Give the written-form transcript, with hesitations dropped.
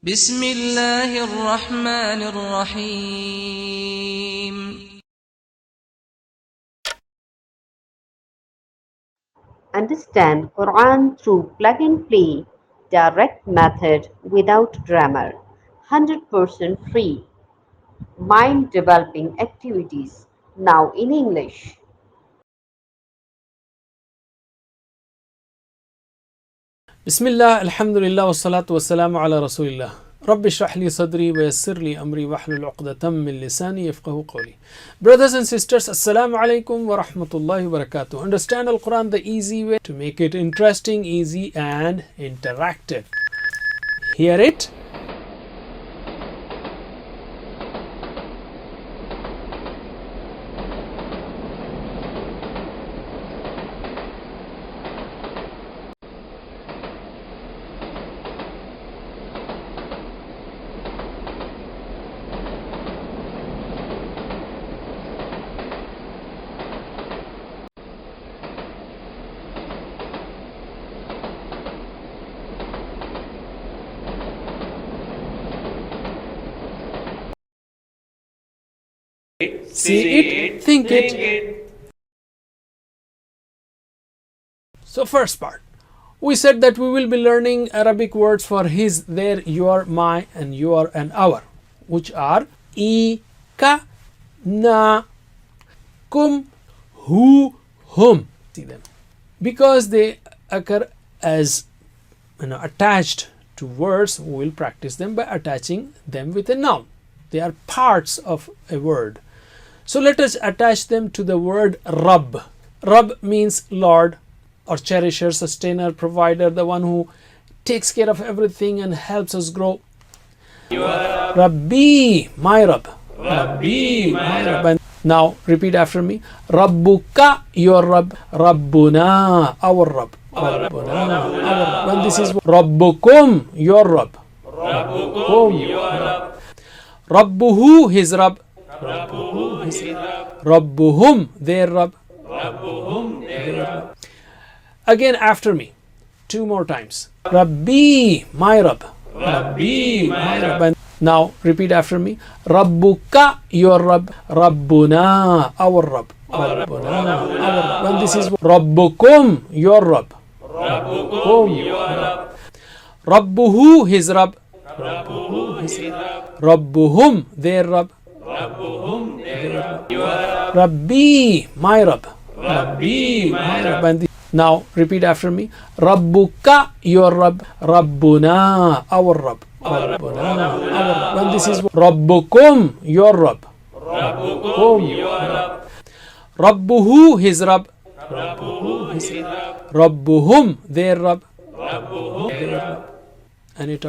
بسم الله الرحمن الرحيم. Understand Quran through plug and play, direct method without grammar, 100% free. Mind developing activities, now in English. Bismillah, alhamdulillah, wassalatu wassalamu ala rasulillah. Rabbi shrah li sadri wa yassir li amri wahlul uqdatam min lisani yafqahu qawli. Brothers and sisters, assalamu alaikum wa rahmatullahi wa barakatuh. Understand Al-Quran the easy way to make it interesting, easy and interactive. Hear it. See it, think it. So first part, we said that we will be learning Arabic words for his, their, your, my and your and our, which are I, ka, na, kum, hu, hum. See them. Because they occur as attached to words, we will practice them by attaching them with a noun. They are parts of a word. So let us attach them to the word Rabb. Rabb means Lord or cherisher, sustainer, provider, the one who takes care of everything and helps us grow. Rabbi, my Rabb. Rabbi, my Rabb. And now repeat after me. Rabbuka, your Rabb. Rabbuna, our Rabb. Rabbuna, our Rabb. And this is Rabbukum, your Rabb. Rabbukum, your Rabb. Rabbuhu, his Rabb. Rabbuhum, their Rabb. Again after me, two more times. Rabbi, my Rabb. Rabbi, my Rabb. And now repeat after me. Rabbuka, your Rabb. Rabbuna, our Rabb. Rabbuna, our Rabb. And this is Rabbukum, your Rabb. Rabbukum, your Rabb. Rabbuhu, his Rabb. Rabbuhum, their Rabb. Rabbi, my Rabb. Rabbi, my Rabb. And now repeat after me. Rabbuka, your Rabb. Rabbuna, our Rabb. Rabbuna, our Rabb. And this is Rabbukum, your Rabb. Rabbukum, your Rabb. Rabbuhu, his Rabb. Rabbuhum, their Rabb. And it